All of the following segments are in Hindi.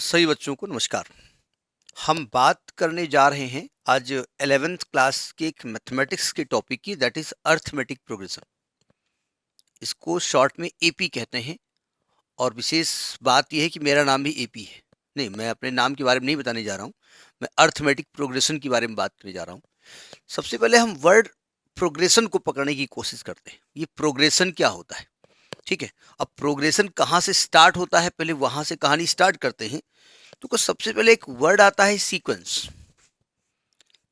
सभी बच्चों को नमस्कार। हम बात करने जा रहे हैं आज 11th क्लास के एक मैथमेटिक्स के टॉपिक की, दैट इज अर्थमेटिक प्रोग्रेशन। इसको शॉर्ट में एपी कहते हैं। और विशेष बात यह है कि मेरा नाम भी एपी है। नहीं, मैं अपने नाम के बारे में नहीं बताने जा रहा हूँ। मैं अर्थमेटिक प्रोग्रेशन के बारे में बात करने जा रहा हूँ। सबसे पहले हम वर्ड प्रोग्रेशन को पकड़ने की कोशिश करते हैं। ये प्रोग्रेशन क्या होता है, ठीक है। अब प्रोग्रेशन कहाँ से स्टार्ट होता है, पहले वहां से कहानी स्टार्ट करते हैं। तो सबसे पहले एक वर्ड आता है सीक्वेंस।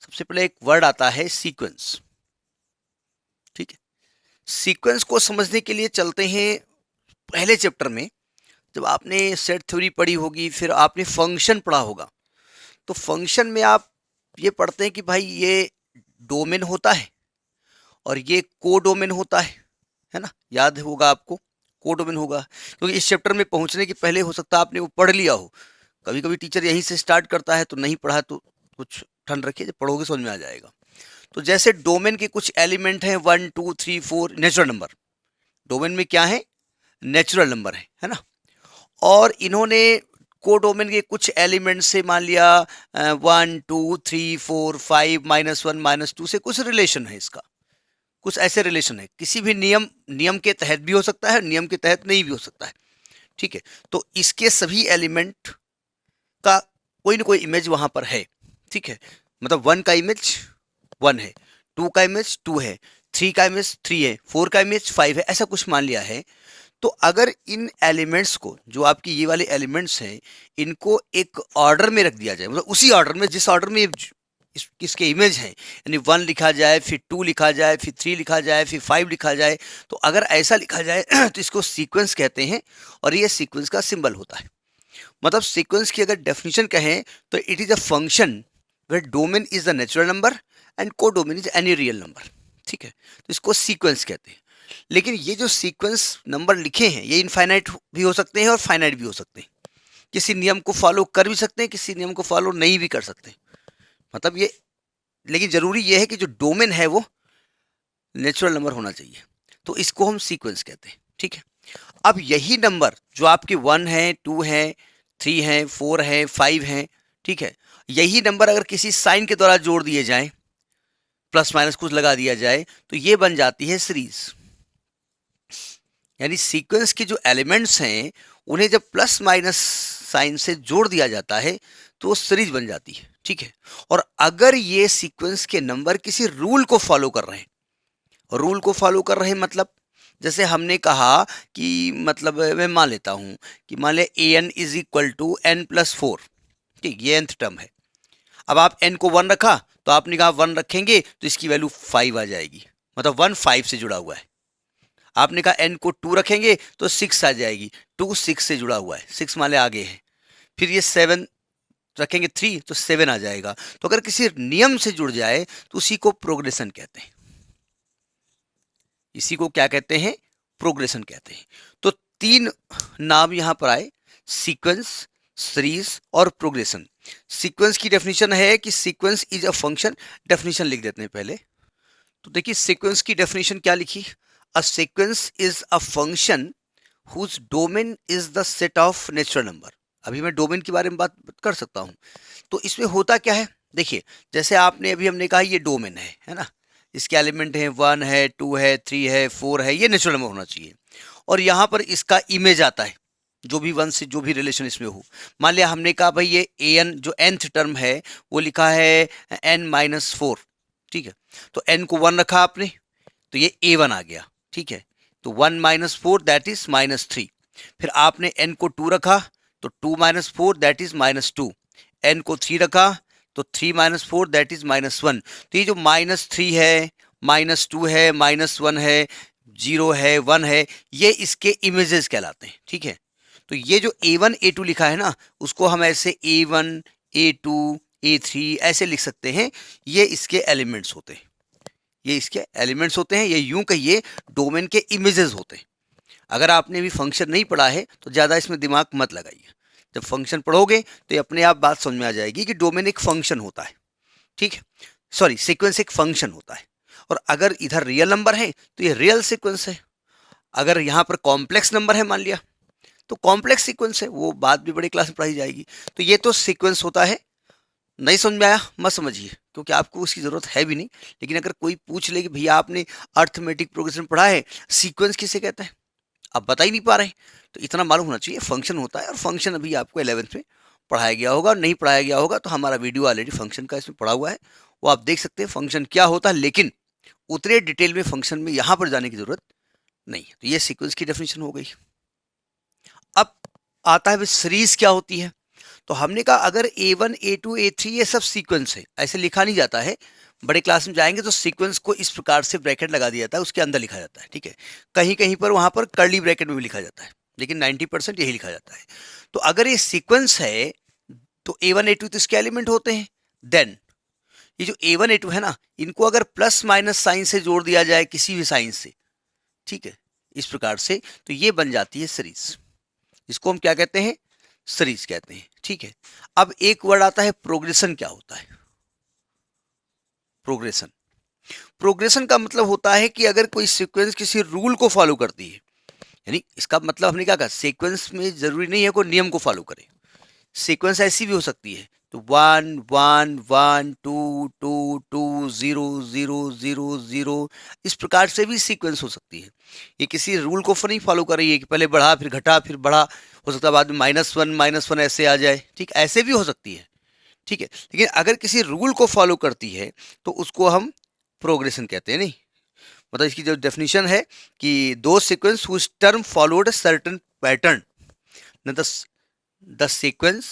सबसे पहले एक वर्ड आता है सीक्वेंस, ठीक है। सीक्वेंस को समझने के लिए चलते हैं पहले चैप्टर में। जब आपने सेट थ्योरी पढ़ी होगी, फिर आपने फंक्शन पढ़ा होगा। तो फंक्शन में आप ये पढ़ते हैं कि भाई ये डोमेन होता है और ये कोडोमेन होता है ना। याद होगा आपको, कोडोमेन होगा, क्योंकि इस चैप्टर में पहुंचने के पहले हो सकता है आपने वो पढ़ लिया हो। कभी कभी टीचर यहीं से स्टार्ट करता है, तो नहीं पढ़ा तो कुछ ठंड रखिए, जब पढ़ोगे समझ में आ जाएगा। तो जैसे डोमेन के कुछ एलिमेंट हैं 1 2 3 4 नेचुरल नंबर। डोमेन में क्या है? नेचुरल नंबर है ना। और इन्होंने कोडोमेन के कुछ एलिमेंट से मान लिया 1 2 3 4 5 -1 -2 से कुछ रिलेशन है। इसका कुछ ऐसे रिलेशन है, किसी भी नियम के तहत भी हो सकता है, नियम के तहत नहीं भी हो सकता है, ठीक है। तो इसके सभी एलिमेंट का कोई ना कोई इमेज वहां पर है, ठीक है। मतलब 1 का इमेज 1 है, 2 का इमेज 2 है, 3 का इमेज 3 है, 4 का इमेज 5 है, ऐसा कुछ मान लिया है। तो अगर इन एलिमेंट्स को, जो आपकी ये वाले एलिमेंट्स हैं, इनको एक ऑर्डर में रख दिया जाए, मतलब उसी ऑर्डर में जिस ऑर्डर में इसके इमेज हैं, यानी 1 लिखा जाए, फिर 2 लिखा जाए, फिर 3 लिखा जाए, फिर 5 लिखा जाए। तो अगर ऐसा लिखा जाए तो इसको सीक्वेंस कहते हैं, और ये सीक्वेंस का सिंबल होता है। मतलब सीक्वेंस की अगर डेफिनेशन कहें तो it is a function where domain is the natural number and codomain is any real number, ठीक है। तो इसको सीक्वेंस कहते हैं। लेकिन ये जो सीक्वेंस नंबर लिखे हैं, ये इनफाइनाइट भी हो सकते हैं और फाइनाइट भी हो सकते हैं। किसी नियम को फॉलो कर भी सकते हैं, किसी नियम को फॉलो नहीं भी कर सकते। मतलब ये, लेकिन जरूरी ये है कि जो डोमेन है वो नेचुरल नंबर होना चाहिए। तो इसको हम सीक्वेंस कहते हैं, ठीक है। अब यही नंबर जो आपके 1 है, 2 है, 3 है, 4 है, 5 है, ठीक है, यही नंबर अगर किसी साइन के द्वारा जोड़ दिए जाए, प्लस माइनस कुछ लगा दिया जाए, तो ये बन जाती है सीरीज। यानी सीक्वेंस के जो एलिमेंट्स हैं, उन्हें जब प्लस माइनस साइन से जोड़ दिया जाता है तो वो सीरीज बन जाती है, ठीक है। और अगर ये सीक्वेंस के नंबर किसी रूल को फॉलो कर रहे हैं, रूल को फॉलो कर रहे हैं मतलब जैसे हमने कहा कि, मतलब मैं मान लेता हूं कि मान ले an is equal to n plus 4, ठीक, ये nth टर्म है। अब आप n को 1 रखा, तो आपने कहा 1 रखेंगे तो इसकी वैल्यू 5 आ जाएगी, मतलब 1 5 से जुड़ा हुआ है। आपने कहा n को 2 रखेंगे तो 6 आ जाएगी, 2 6 से जुड़ा हुआ है, 6 मान ले आगे है। फिर ये 7 रखेंगे 3 तो 7 आ जाएगा। तो अगर किसी नियम से जुड़ जाए तो उसी को प्रोग्रेशन कहते हैं। इसी को क्या कहते हैं? प्रोग्रेशन कहते हैं। तो 3 नाम यहां पर आए, सीक्वेंस, सीरीज और प्रोग्रेशन। सीक्वेंस की डेफिनेशन है कि sequence is a function. Definition लिख देते हैं पहले। तो देखिए सीक्वेंस की डेफिनेशन क्या लिखी, a sequence is a function whose domain is the set of natural number. अभी मैं डोमेन के बारे में बात कर सकता हूं। तो इसमें होता क्या है, देखिए जैसे आपने अभी हमने कहा ये डोमेन है ना। इसके एलिमेंट हैं 1 है, 2 है, 3 है, 4 है, ये नेचुरल नंबर होना चाहिए। और यहाँ पर इसका इमेज आता है, जो भी 1 से जो भी रिलेशन इसमें हो। मान लिया हमने कहा भाई ये an जो nth टर्म है वो लिखा है n-4, ठीक है। तो n को 1 रखा आपने, तो ये a1 आ गया, ठीक है। तो 1 -4 दैट इज -3। फिर आपने n को 2 रखा, तो 2 -4 दैट इज -2। n को 3 रखा तो 3 -4 दैट इज -1। तो ये जो -3 है, -2 है, -1 है, 0 है, 1 है, ये इसके इमेजेस कहलाते हैं, ठीक है। तो ये जो a1 a2 लिखा है ना, उसको हम ऐसे a1 a2 a3 ऐसे लिख सकते हैं। ये इसके एलिमेंट्स होते हैं, ये इसके एलिमेंट्स होते हैं, ये यूं कहिए डोमेन के इमेजेस होते हैं। अगर आपने भी फंक्शन नहीं पढ़ा है तो ज़्यादा इसमें दिमाग मत लगाइए। जब फंक्शन पढ़ोगे तो ये अपने आप बात समझ में आ जाएगी कि डोमेन एक फंक्शन होता है, ठीक है। सॉरी, सीक्वेंस एक फंक्शन होता है। और अगर इधर रियल नंबर है तो ये रियल सीक्वेंस है। अगर यहाँ पर कॉम्प्लेक्स नंबर है मान लिया, तो कॉम्प्लेक्स सीक्वेंस है, वो बात भी बड़ी क्लास में पढ़ाई जाएगी। तो ये तो सीक्वेंस होता है। नहीं समझ में आया मत समझिए, क्योंकि आपको उसकी ज़रूरत है भी नहीं। लेकिन अगर कोई पूछ ले कि भैया आपने अर्थमेटिक प्रोग्रेशन पढ़ा है, सीक्वेंस किसे कहते हैं, आप बता ही नहीं पा रहे, तो इतना मालूम होना चाहिए फंक्शन होता है। और फंक्शन अभी आपको 11th में पढ़ाया गया होगा, और नहीं पढ़ाया गया होगा तो हमारा वीडियो ऑलरेडी फंक्शन का इसमें पढ़ा हुआ है, वो आप देख सकते हैं फंक्शन क्या होता है। लेकिन उतने डिटेल में फंक्शन में यहाँ पर जाने की जरूरत नहीं है। तो ये सीक्वेंस की डेफिनेशन हो गई। अब आता है सीरीज क्या होती है। तो हमने कहा अगर A1 A2 A3 ये सब सीक्वेंस है, ऐसे लिखा नहीं जाता है। बड़े क्लास में जाएंगे तो सीक्वेंस को इस प्रकार से ब्रैकेट लगा दिया जाता है, उसके अंदर लिखा जाता है, ठीक है। कहीं कहीं पर वहां पर कर्ली ब्रैकेट में भी लिखा जाता है, लेकिन 90% यही लिखा जाता है। तो अगर ये सीक्वेंस है तो A1 A2 तो इसके एलिमेंट होते हैं। देन ये जो A1 A2 है ना, इनको अगर प्लस माइनस साइन से जोड़ दिया जाए किसी भी साइन से, ठीक है, इस प्रकार से, तो ये बन जाती है सीरीज। इसको हम क्या कहते हैं, सीरीज कहते हैं, ठीक है। अब एक वर्ड आता है प्रोग्रेशन। क्या होता है प्रोग्रेशन? प्रोग्रेशन का मतलब होता है कि अगर कोई सीक्वेंस किसी रूल को फॉलो करती है, यानी इसका मतलब हमने क्या कहा, सीक्वेंस में जरूरी नहीं है कोई नियम को फॉलो करे। सीक्वेंस ऐसी भी हो सकती है, तो 1 1 1 2 2 2 0 0 0 0 इस प्रकार से भी सीक्वेंस हो सकती है। ये किसी रूल को नहीं फॉलो कर रही है कि पहले बढ़ा फिर घटा फिर बढ़ा, हो सकता है बाद में -1 ऐसे आ जाए, ठीक, ऐसे भी हो सकती है, ठीक है। लेकिन अगर किसी रूल को फॉलो करती है तो उसको हम प्रोग्रेशन कहते हैं। नहीं मतलब इसकी जो डेफिनेशन है कि दो sequence whose term followed a certain pattern, न द सीक्वेंस,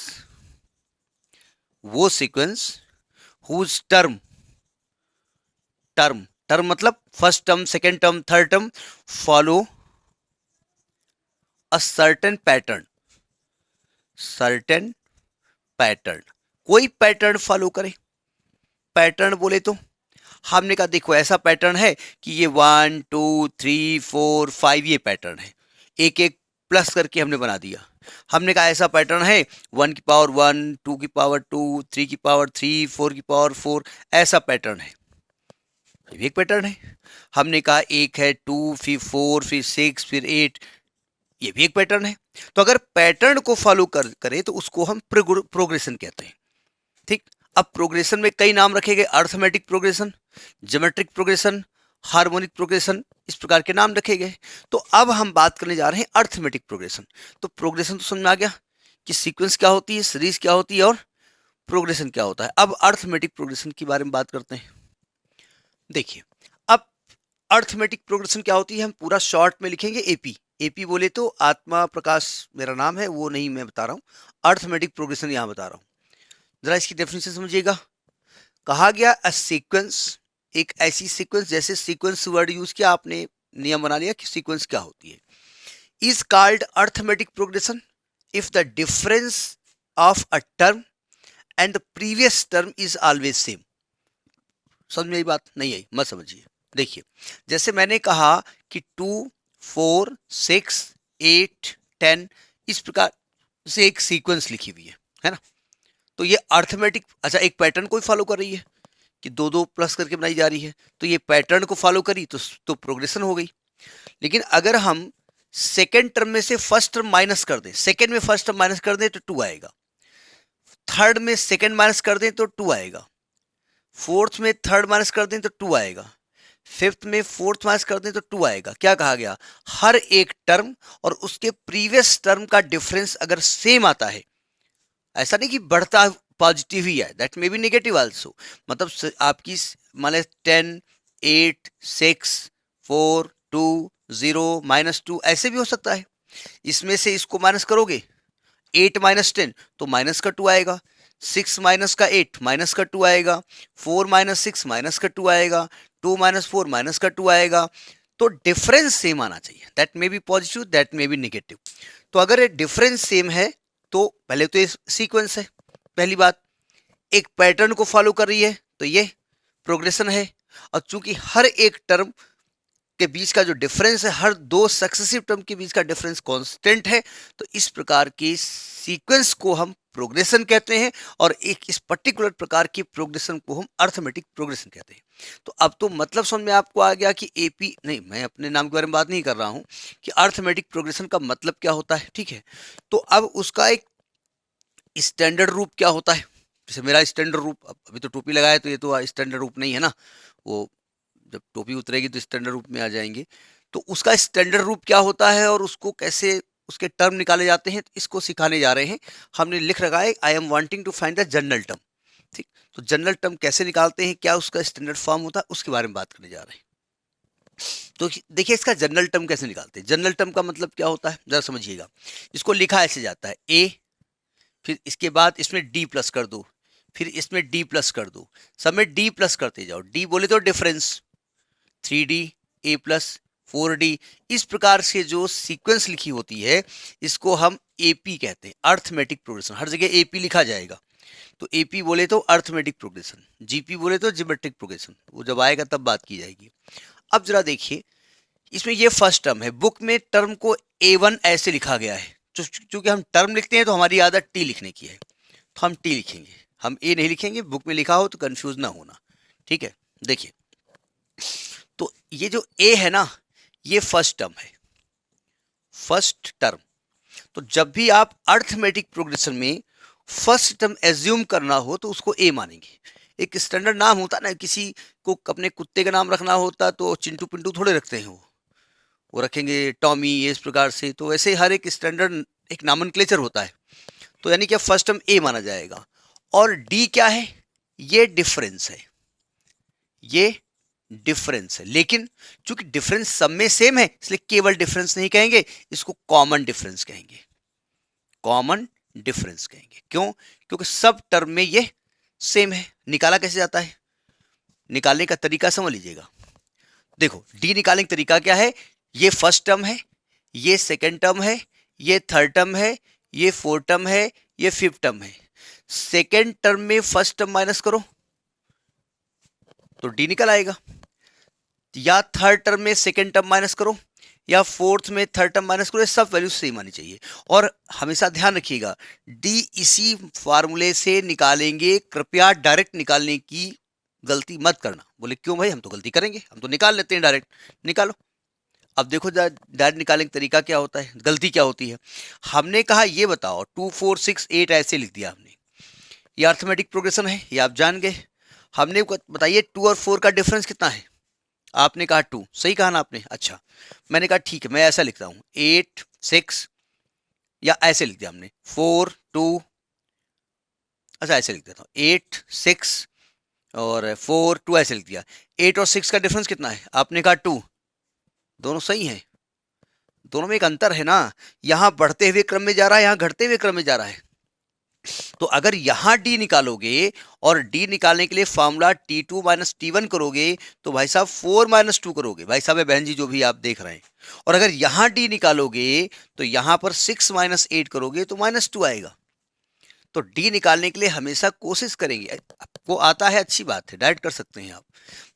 वो sequence whose term, term term term first term second term third term, follow a certain pattern, certain pattern, कोई पैटर्न फॉलो करे। पैटर्न बोले तो हमने कहा देखो ऐसा पैटर्न है कि ये 1 2 3 4 5 ये पैटर्न है, एक एक प्लस करके हमने बना दिया। हमने कहा ऐसा पैटर्न है 1 की पावर 1 2 की पावर 2 3 की पावर 3 4 की पावर 4, ऐसा पैटर्न है, ये भी एक पैटर्न है। हमने कहा एक है 2 फिर 4 फिर 6 फिर 8, ये भी एक पैटर्न है। तो अगर पैटर्न को फॉलो करें तो उसको हम प्रोग्रेशन कहते हैं, ठीक। अब प्रोग्रेशन में कई नाम रखे गए, arithmetic progression, geometric progression, harmonic progression, इस प्रकार के नाम रखे गए। तो अब हम बात करने जा रहे हैं अर्थमेटिक प्रोग्रेशन। तो प्रोग्रेशन तो समझ में आ गया कि सीक्वेंस क्या होती है, सीरीज क्या होती है और प्रोग्रेशन क्या होता है। अब अर्थमेटिक प्रोग्रेशन के बारे में बात करते हैं। देखिए अब अर्थमेटिक प्रोग्रेशन क्या होती है, हम पूरा शॉर्ट में लिखेंगे एपी। एपी बोले तो आत्मा प्रकाश मेरा नाम है, वो नहीं मैं बता रहा हूँ, अर्थमेटिक प्रोग्रेशन यहाँ बता रहा हूँ। जरा इसकी डेफिनेशन समझिएगा। कहा गया अ सीक्वेंस, एक ऐसी सीक्वेंस, जैसे सीक्वेंस वर्ड यूज किया आपने, नियम बना लिया कि सीक्वेंस क्या होती है, is called arithmetic progression if the difference of a term and the previous term is always same. समझ में आई बात? नहीं आई मत समझिए। देखिए जैसे मैंने कहा कि 2 4 6 8 10 इस प्रकार से एक सीक्वेंस लिखी हुई है ना। तो ये अर्थमेटिक, अच्छा एक पैटर्न को फॉलो कर रही है कि दो दो प्लस करके बनाई जा रही है, तो ये पैटर्न को फॉलो करी तो प्रोग्रेशन हो गई। लेकिन अगर हम सेकेंड टर्म में से फर्स्ट टर्म माइनस कर दें, सेकेंड में फर्स्ट टर्म माइनस कर दें तो 2 आएगा, थर्ड में सेकेंड माइनस कर दें तो 2 आएगा, फोर्थ में थर्ड माइनस कर दें तो 2 आएगा, फिफ्थ में फोर्थ माइनस कर दें तो 2 आएगा। क्या कहा गया, हर एक टर्म और उसके प्रीवियस टर्म का डिफरेंस अगर सेम आता है, ऐसा नहीं कि बढ़ता पॉजिटिव ही है, that may be negative also, मतलब आपकी मान लें 10 8 6 4 2 0 -2 ऐसे भी हो सकता है। इसमें से इसको माइनस करोगे 8 - 10 तो माइनस का 2 आएगा, 6 माइनस का 8 माइनस का 2 आएगा, 4 - 6 माइनस का 2 आएगा, 2 - 4 माइनस का 2 आएगा। तो डिफरेंस सेम आना चाहिए, that may be positive that may be negative. तो अगर ये डिफरेंस सेम है तो पहले तो ये सीक्वेंस है, पहली बात, एक पैटर्न को फॉलो कर रही है तो ये प्रोग्रेशन है। और चूंकि हर एक टर्म के बीच का जो डिफरेंस है, हर दो सक्सेसिव टर्म के बीच का डिफरेंस कांस्टेंट है। तो इस प्रकार के सीक्वेंस को हम प्रोग्रेशन कहते हैं, और एक इस पर्टिकुलर प्रकार की प्रोग्रेशन को हम अर्थमेटिक प्रोग्रेशन कहते हैं। तो अब तो मतलब समझ में आपको आ गया कि एपी नहीं, मैं अपने नाम के बारे में बात नहीं कर रहा हूं कि अर्थमेटिक प्रोग्रेशन का मतलब क्या होता है, ठीक है। तो अब उसका एक स्टैंडर्ड रूप क्या होता है। जैसे मेरा स्टैंडर्ड रूप, अभी तो टोपी लगाया तो ये तो स्टैंडर्ड रूप नहीं है ना, वो जब टोपी उतरेगी तो स्टैंडर्ड रूप में आ जाएंगे। तो उसका स्टैंडर्ड रूप क्या होता है और उसको कैसे उसके टर्म निकाले जाते हैं, इसको सिखाने जा रहे हैं। हमने लिख रखा है I am wanting to find the general term, ठीक। तो जनरल टर्म कैसे निकालते हैं, क्या उसका स्टैंडर्ड फॉर्म होता है, उसके बारे में बात करने जा रहे हैं। तो देखिए इसका जनरल टर्म कैसे निकालते हैं। जनरल टर्म का मतलब क्या होता है, जरा समझिएगा। इसको लिखा ऐसे जाता है ए, फिर इसके बाद इसमें डी प्लस कर दो, फिर इसमें डी प्लस कर दो, सब में डी प्लस करते जाओ। डी बोले तो डिफरेंस, 3D ए प्लस 4D, इस प्रकार से जो सीक्वेंस लिखी होती है इसको हम एपी कहते हैं, अर्थमेटिक प्रोग्रेशन। हर जगह एपी लिखा जाएगा। तो एपी बोले तो अर्थमेटिक प्रोग्रेशन, जीपी बोले तो जियोमेट्रिक प्रोग्रेशन, वो जब आएगा तब बात की जाएगी। अब जरा देखिए, इसमें ये फर्स्ट टर्म है। बुक में टर्म को A1 ऐसे लिखा गया है। चूंकि हम टर्म लिखते हैं तो हमारी आदत टी लिखने की है, तो हम टी लिखेंगे, हम ए नहीं लिखेंगे। बुक में लिखा हो तो कंफ्यूज ना होना, ठीक है। देखिए, तो ये जो ए है ना, ये फर्स्ट टर्म है, फर्स्ट टर्म। तो जब भी आप अर्थमेटिक प्रोग्रेशन में फर्स्ट टर्म एज्यूम करना हो तो उसको ए मानेंगे। एक स्टैंडर्ड नाम होता ना, किसी को अपने कुत्ते का नाम रखना होता तो चिंटू पिंटू थोड़े रखते हैं, वो रखेंगे टॉमी, ये इस प्रकार से। तो वैसे हर एक स्टैंडर्ड एक नामनक्लेचर होता है। तो यानी कि फर्स्ट टर्म ए माना जाएगा। और डी क्या है, ये डिफरेंस है, ये डिफरेंस है। लेकिन चूंकि डिफरेंस सब में सेम है इसलिए केवल डिफरेंस नहीं कहेंगे, इसको कॉमन डिफरेंस कहेंगे, कॉमन डिफरेंस कहेंगे। क्यों, क्योंकि सब टर्म में ये सेम है। निकाला कैसे जाता है, निकालने का तरीका समझ लीजिएगा। देखो, डी निकालने का तरीका क्या है, ये फर्स्ट टर्म है, ये सेकेंड टर्म है, ये थर्ड टर्म है, ये फोर्थ टर्म है, ये फिफ्थ टर्म है। सेकेंड टर्म में फर्स्ट टर्म माइनस करो तो डी निकल आएगा, या थर्ड टर्म में सेकेंड टर्म माइनस करो, या फोर्थ में थर्ड टर्म माइनस करो, ये सब वैल्यू सेम आनी चाहिए। और हमेशा ध्यान रखिएगा, डी इसी फार्मूले से निकालेंगे, कृपया डायरेक्ट निकालने की गलती मत करना। बोले क्यों भाई, हम तो गलती करेंगे, हम तो निकाल लेते हैं डायरेक्ट। निकालो। अब देखो डायरेक्ट निकालने का तरीका क्या होता है, गलती क्या होती है। हमने कहा ये बताओ 2 4 6 8 ऐसे लिख दिया हमने, ये अर्थमेटिक प्रोग्रेशन है, ये आप जान गए। हमने बताइए 2 और 4 का डिफरेंस कितना है, आपने कहा 2, सही कहा ना आपने। अच्छा, मैंने कहा ठीक है, मैं ऐसा लिखता हूँ 8 6, या ऐसे लिख दिया हमने 4 2, अच्छा ऐसे लिख देता हूँ 8 6 और 4 2, ऐसे लिख दिया। 8 और 6 का डिफरेंस कितना है, आपने कहा 2, दोनों सही हैं, दोनों में एक अंतर है ना, यहाँ बढ़ते हुए क्रम में जा रहा है, यहाँ घटते हुए क्रम में जा रहा है। तो अगर यहाँ डी निकालोगे और डी निकालने के लिए फॉर्मूला T2 माइनस T1 करोगे तो भाई साहब 4 माइनस 2 करोगे, भाई साहब बहन जी जो भी आप देख रहे हैं। और अगर यहाँ डी निकालोगे तो यहाँ पर 6 माइनस 8 करोगे तो -2 आएगा। तो डी निकालने के लिए हमेशा कोशिश करेंगे, आपको आता है अच्छी बात है, डायरेक्ट कर सकते हैं आप।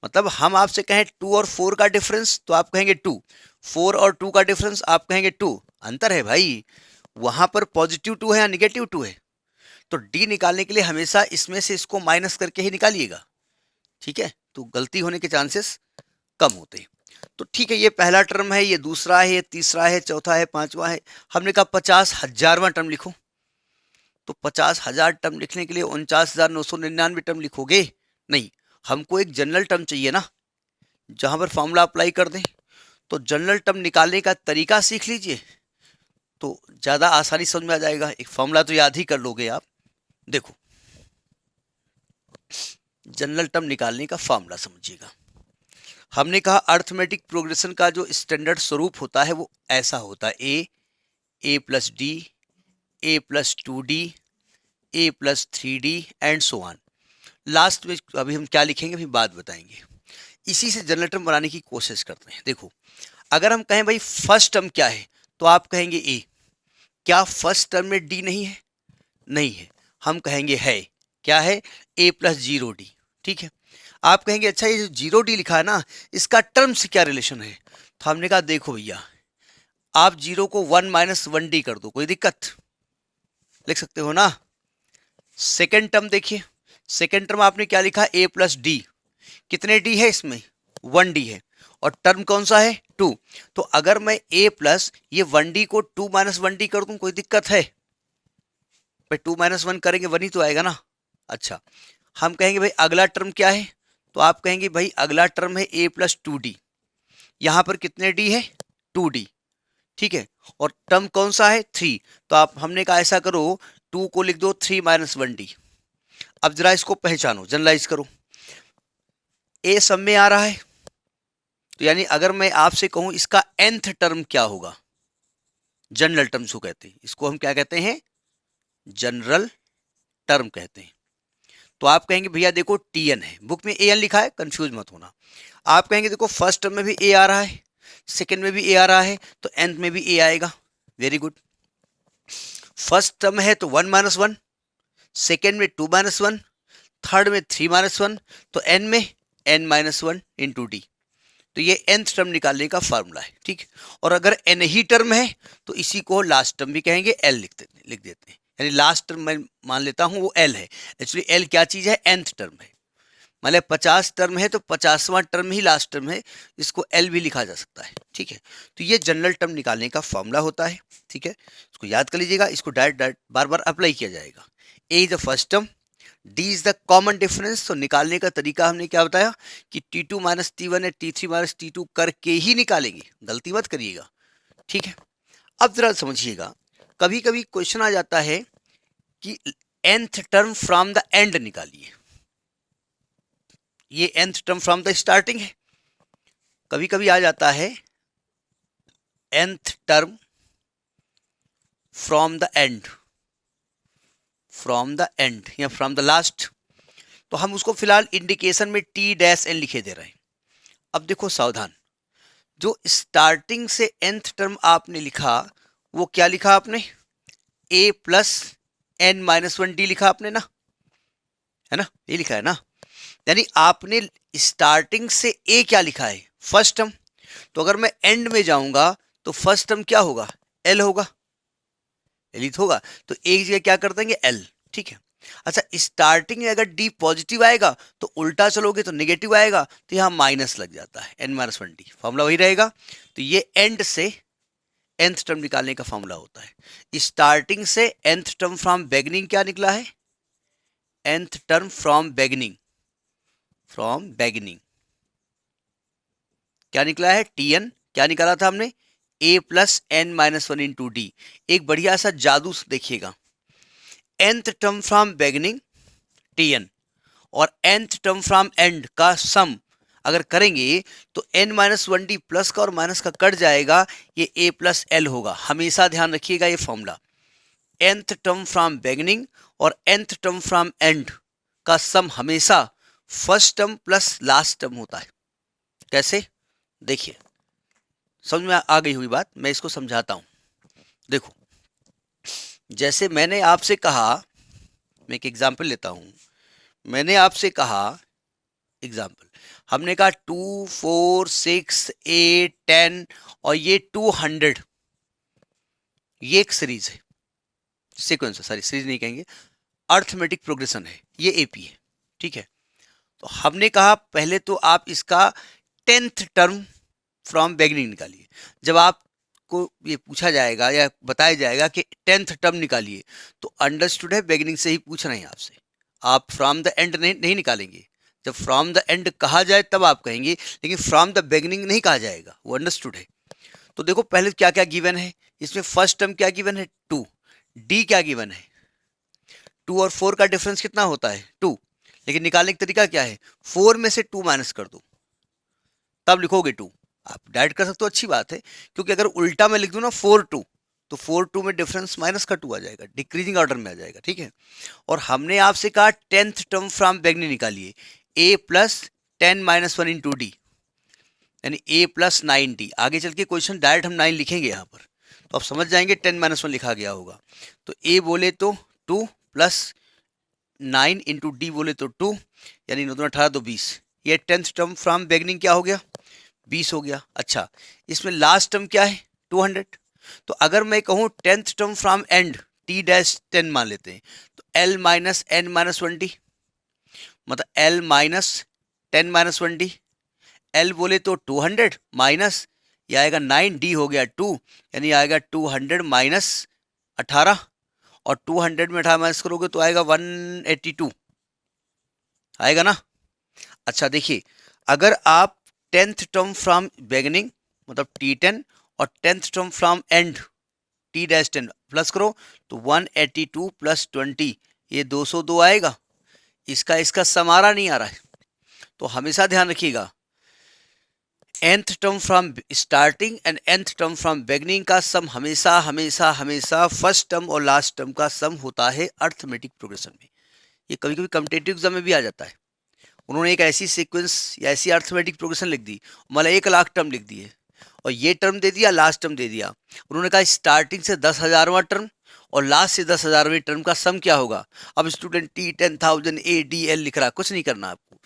मतलब हम आपसे कहें 2 और 4 का डिफरेंस तो आप कहेंगे 2, 4 और 2 का डिफरेंस आप कहेंगे 2, अंतर है भाई, वहां पर पॉजिटिव 2 है या निगेटिव 2 है। तो डी निकालने के लिए हमेशा इसमें से इसको माइनस करके ही निकालिएगा, ठीक है। तो गलती होने के चांसेस कम होते हैं। तो ठीक है, ये पहला टर्म है, ये दूसरा है, ये तीसरा है, चौथा है, पांचवा है। हमने कहा 50,000वां टर्म लिखो, तो 50,000 टर्म लिखने के लिए 49,999 टर्म लिखोगे नहीं, हमको एक जनरल टर्म चाहिए ना जहां पर फॉर्मूला अप्लाई कर दें। तो जनरल टर्म निकालने का तरीका सीख लीजिए तो ज्यादा आसानी समझ में आ जाएगा। एक फॉर्मूला तो याद ही कर लोगे आप। देखो, जनरल टर्म निकालने का फॉर्मूला समझिएगा। हमने कहा अर्थमेटिक प्रोग्रेशन का जो स्टैंडर्ड स्वरूप होता है वो ऐसा होता है, A plus D, A plus 2D, A plus 3D and so on. Last में अभी हम क्या लिखेंगे अभी बात बताएंगे। इसी से जनरल टर्म बनाने की कोशिश करते हैं। देखो, अगर हम कहें भाई फर्स्ट टर्म क्या है तो आप कहेंगे ए। क्या फर्स्ट टर्म में डी नहीं है, नहीं है, हम कहेंगे है। क्या है, ए प्लस 0D, ठीक है। आप कहेंगे अच्छा ये जो 0D लिखा है ना, इसका टर्म से क्या रिलेशन है? तो हमने कहा देखो भैया, आप 0 को 1 - 1D कर दो, कोई दिक्कत? लिख सकते हो ना। सेकेंड टर्म देखिए, सेकेंड टर्म आपने क्या लिखा? A+D। कितने डी है इसमें? 1D है। और टर्म कौन सा है? 2। तो अगर मैं A प्लस ये 1D को 2 - 1D कर दूं, कोई दिक्कत है? भाई 2 - 1 करेंगे 1 ही तो आएगा ना। अच्छा, हम कहेंगे भाई अगला टर्म क्या है? तो आप कहेंगे भाई अगला टर्म है A+2D। यहां पर कितने डी है? 2D। ठीक है, और टर्म कौन सा है? 3। तो आप हमने कहा ऐसा करो, 2 को लिख दो 3 - 1D। अब जरा इसको पहचानो, जनरलाइज करो। ए सब में आ रहा है, तो यानी अगर मैं आपसे कहूं इसका nth टर्म क्या होगा? जनरल टर्म्स को कहते हैं, इसको हम क्या कहते हैं? जनरल टर्म कहते हैं। तो आप कहेंगे भैया देखो TN है, बुक में AN लिखा है, कंफ्यूज मत होना। आप कहेंगे देखो फर्स्ट टर्म में भी A आ रहा है, सेकेंड में भी A आ रहा है, तो nth में भी A आएगा। Very good. फर्स्ट टर्म है तो 1 - 1, सेकेंड में 2 - 1, थर्ड में 3 - 1, तो n में n - 1 इंटू डी। तो ये nth टर्म निकालने का फार्मूला है। ठीक, और अगर n ही टर्म है तो इसी को लास्ट टर्म भी कहेंगे, L लिख देते हैं। यानी लास्ट टर्म मैं मान लेता हूं वो L है। एक्चुअली L क्या चीज है? nth टर्म है। मतलब 50 टर्म है तो 50वां टर्म ही लास्ट टर्म है, इसको L भी लिखा जा सकता है। ठीक है, तो ये जनरल टर्म निकालने का फॉर्मूला होता है। ठीक है, इसको याद कर लीजिएगा, इसको डायरेक्ट बार बार अप्लाई किया जाएगा। A is the first term, D is the common difference. तो निकालने का तरीका हमने क्या बताया कि T2 - T1 है, T3 - T2 करके ही निकालेंगे, गलती मत करिएगा। ठीक है, अब जरा समझिएगा, कभी कभी क्वेश्चन आ जाता है कि nth term from the end निकालिए। ये nth term from the starting है। कभी कभी आ जाता है nth term from the end, from the end या फ्रॉम द लास्ट। तो हम उसको फिलहाल इंडिकेशन में T-N लिखे दे रहे हैं। अब देखो सावधान, जो स्टार्टिंग से nth टर्म आपने लिखा वो क्या लिखा आपने? A+n-1D लिखा आपने ना, है ना? ये लिखा है ना। यानी आपने स्टार्टिंग से A क्या लिखा है? First term. तो अगर मैं एंड में जाऊंगा तो फर्स्ट टर्म क्या होगा? L होगा, एलिथ होगा। तो एक जगह क्या कर देंगे? L। ठीक है, अच्छा स्टार्टिंग में अगर D पॉजिटिव आएगा तो उल्टा चलोगे तो नेगेटिव आएगा, तो यहाँ माइनस लग जाता है, n-1D। फॉर्मूला वही रहेगा। तो ये एंड से nth टर्म निकालने का फॉर्मूला होता है। स्टार्टिंग से nth टर्म फ्रॉम बिगिनिंग क्या निकला है? nth term from beginning, from beginning क्या निकला है? TN। क्या निकाला था हमने? A+n-1 into D. एक बढ़िया सा जादू देखिएगा, nth term from beginning TN और nth टर्म फ्रॉम एंड का सम अगर करेंगे तो n-1D प्लस का और माइनस का कट जाएगा, ये A+L होगा। हमेशा ध्यान रखिएगा ये formula, nth term from beginning और nth टर्म फ्रॉम एंड का सम हमेशा first term plus last term होता है। कैसे? देखिए, समझ में आ गई हुई बात, मैं इसको समझाता हूं। देखो, जैसे मैंने आपसे कहा, मैं एक एग्जांपल लेता हूं। मैंने आपसे कहा एग्जाम्पल, हमने कहा 2, 4, 6, 8, 10 और ये 200, ये एक सीरीज है, सीक्वेंस है, सॉरी सीरीज नहीं कहेंगे, अर्थमेटिक प्रोग्रेशन है, ये एपी है। ठीक है, तो हमने कहा पहले तो आप इसका 10th टर्म फ्रॉम बिगिनिंग निकालिए। जब आपको ये पूछा जाएगा या बताया जाएगा कि 10th टर्म निकालिए, तो अंडरस्टूड है बिगिनिंग से ही पूछ रहे हैं आपसे, आप फ्रॉम द एंड नहीं निकालेंगे। जब फ्रॉम द एंड कहा जाए तब आप कहेंगे, लेकिन फ्रॉम द बिगिनिंग नहीं कहा जाएगा, वो अंडरस्टूड है। तो देखो पहले क्या क्या गिवन है इसमें। फर्स्ट टर्म क्या गिवन है? 2। डी क्या गिवन है? 2 और 4 का डिफरेंस कितना होता है? 2। लेकिन निकालने का तरीका क्या है? 4 में से 2 माइनस कर दो, तब लिखोगे 2। आप डायरेक्ट कर सकते हो, अच्छी बात है, क्योंकि अगर उल्टा मैं लिख दूं ना 4 2, तो 4 2 में डिफरेंस माइनस का 2 आ जाएगा, डिक्रीजिंग ऑर्डर में आ जाएगा। ठीक है, और हमने आपसे कहा 10th टर्म फ्रॉम बिगिनिंग निकालिए, A+10-1 इंटू डी, यानी A+9D। आगे चल के क्वेश्चन डायरेक्ट हम 9 लिखेंगे यहाँ पर, तो आप समझ जाएंगे 10-1 लिखा गया होगा। तो A बोले तो 2 + 9 इंटू डी बोले तो 2, यानी 9 2 18 तो 20, ये 10th टर्म फ्रॉम बिगनिंग क्या हो गया, 20 हो गया। अच्छा, इसमें लास्ट टर्म क्या है, 200। तो अगर मैं कहूँ 10th term from and t dash 10 मान लेते हैं, तो l minus n minus 1d, मतलब l minus 10 minus 1d। l बोले तो 200 माइनस, ये आएगा 9d हो गया 2, यानी आएगा 200 माइनस 18, और 200 में 18 माइनस करोगे तो आएगा 182, आएगा ना। अच्छा देखिए, अगर आप 10th टर्म फ्रॉम बिगिनिंग मतलब t10 और 10th term from and t dash 10 plus करो तो 182 प्लस 20, ये 202 आएगा। इसका समारा नहीं आ रहा है, तो हमेशा ध्यान रखिएगा nth term from starting and nth term from beginning का सम हमेशा हमेशा हमेशा फर्स्ट टर्म और लास्ट टर्म का सम होता है अर्थमेटिक प्रोग्रेशन में। ये कभी कभी कॉम्पिटिटिव एग्जाम में भी आ जाता है। उन्होंने एक ऐसी सीक्वेंस या ऐसी अर्थमेटिक प्रोग्रेशन लिख दी, मतलब 1,00,000 टर्म लिख दिए, और ये टर्म दे दिया, लास्ट टर्म दे दिया। उन्होंने कहा स्टार्टिंग से 10,000वां टर्म और लास्ट से 10,000वें टर्म का सम क्या होगा। अब स्टूडेंट T10,000 ADL लिख रहा है, कुछ नहीं करना आपको,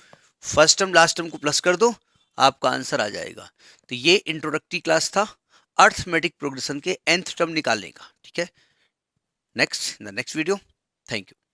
फर्स्ट टर्म लास्ट टर्म को प्लस कर दो, आपका आंसर आ जाएगा। तो ये इंट्रोडक्टरी क्लास था अर्थमेटिक प्रोग्रेशन के nth टर्म निकालने का। ठीक है, next in the next video, thank you.